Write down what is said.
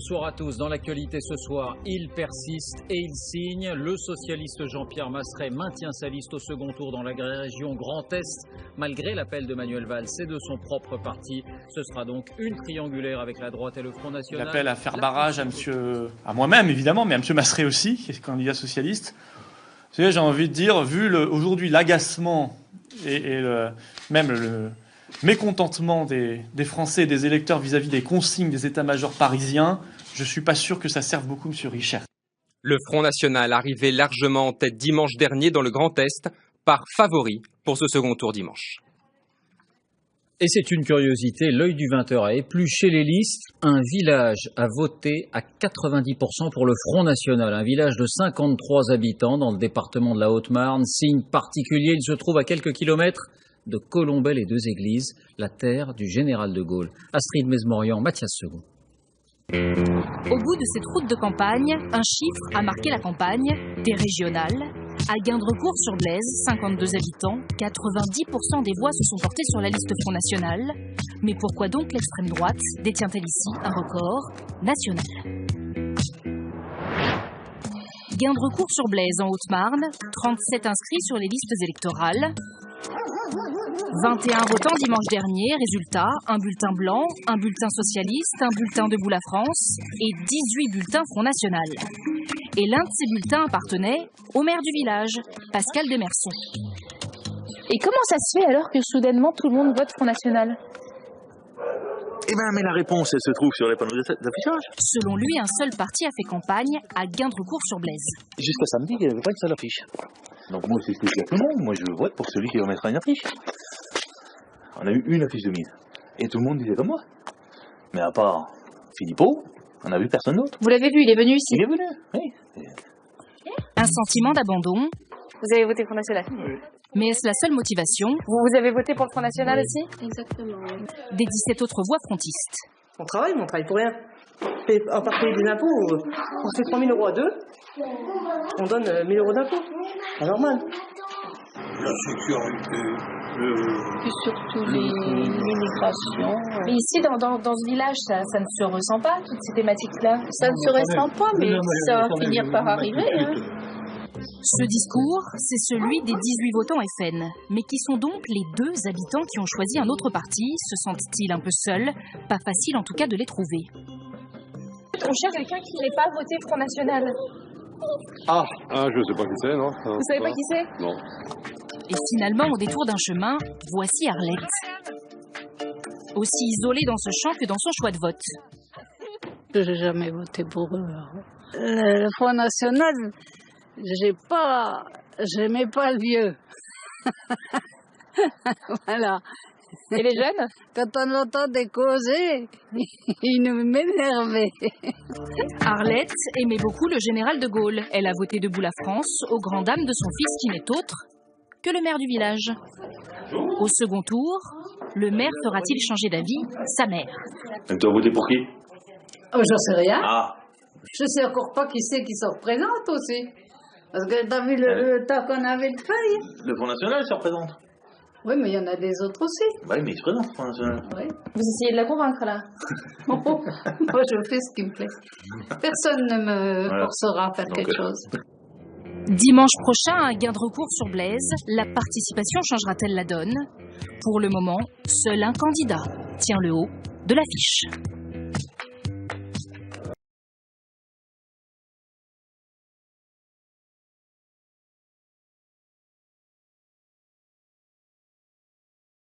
Bonsoir à tous. Dans l'actualité ce soir, il persiste et il signe. Le socialiste Jean-Pierre Masseret maintient sa liste au second tour dans la région Grand Est, malgré l'appel de Manuel Valls et de son propre parti. Ce sera donc une triangulaire avec la droite et le Front National. J'appelle à faire barrage à moi-même évidemment, mais à M. Masseret aussi, qui est candidat socialiste. Vous savez, j'ai envie de dire, vu aujourd'hui l'agacement et même le mécontentement des Français et des électeurs vis-à-vis des consignes des états-majors parisiens, je ne suis pas sûr que ça serve beaucoup M. Richert. Le Front National arrivé largement en tête dimanche dernier dans le Grand Est, par favori pour ce second tour dimanche. Et c'est une curiosité, l'œil du 20h a épluché les listes. Un village a voté à 90% pour le Front National. Un village de 53 habitants dans le département de la Haute-Marne. Signe particulier, il se trouve à quelques kilomètres de Colombelles et deux églises, la terre du général de Gaulle. Astrid Mesmorian, Mathias Second. Au bout de cette route de campagne, un chiffre a marqué la campagne, des régionales. À Guindrecourt-sur-Blaise, 52 habitants, 90% des voix se sont portées sur la liste Front National. Mais pourquoi donc l'extrême droite détient-elle ici un record national? Guindrecourt-sur-Blaise en Haute-Marne, 37 inscrits sur les listes électorales. 21 votants dimanche dernier, résultat, un bulletin blanc, un bulletin socialiste, un bulletin Debout la France et 18 bulletins Front National. Et l'un de ces bulletins appartenait au maire du village, Pascal Demerson. Et comment ça se fait alors que soudainement tout le monde vote Front National? Eh bien, mais la réponse, elle se trouve sur les panneaux d'affichage. Selon lui, un seul parti a fait campagne à Guindrecourt-sur-Blaise. Jusqu'à samedi, il n'y avait pas une seule affiche. Donc moi, c'est ce que je dis à tout le monde. Moi, je vote pour celui qui va mettre une affiche. On a eu une affiche de mise. Et tout le monde disait comme moi. Mais à part Philippot, on n'a vu personne d'autre. Vous l'avez vu, il est venu ici. Il est venu, oui. Un sentiment d'abandon. Vous avez voté Front National? Oui. Mais est-ce la seule motivation? Vous avez voté pour le Front National aussi? Exactement. Des 17 autres voix frontistes. On travaille, mais on travaille pour rien. À part payer des impôts, on fait 3 000 euros à deux, on donne 1 000 euros d'impôts. C'est normal. La sécurité, puis surtout l'immigration. Mais ici, dans ce village, ça ne se ressent pas, toutes ces thématiques-là? Ça ne se ressent pas, mais ça va finir par arriver. Hein. Ce discours, c'est celui des 18 votants FN. Mais qui sont donc les deux habitants qui ont choisi un autre parti? Se sentent-ils un peu seuls? Pas facile en tout cas de les trouver. On cherche quelqu'un qui n'ait pas voté Front National. Je ne sais pas qui c'est, non. Vous savez pas qui c'est? Non. Et finalement, au détour d'un chemin, voici Arlette. Aussi isolée dans ce champ que dans son choix de vote. Je n'ai jamais voté pour eux. Le Front National, j'aimais pas le vieux. Voilà. Et les jeunes? Quand on entendait causer, ils nous m'énervaient. Arlette aimait beaucoup le général de Gaulle. Elle a voté Debout la France, aux grandes dames de son fils qui n'est autre que le maire du village. Au second tour, le maire fera-t-il changer d'avis sa mère? Et tu as voté pour qui? J'en sais rien. Je sais encore pas qui c'est qui se représente aussi. Parce que t'as vu le temps qu'on avait de feuilles. Le Front National se représente. Oui, mais il y en a des autres aussi. Oui, mais il se présente, le Front National. Oui. Vous essayez de la convaincre, là? Moi, je fais ce qui me plaît. Personne ne me forcera à faire quelque chose. Dimanche prochain, à Guindrecourt-sur-Blaise, la participation changera-t-elle la donne? Pour le moment, seul un candidat tient le haut de l'affiche.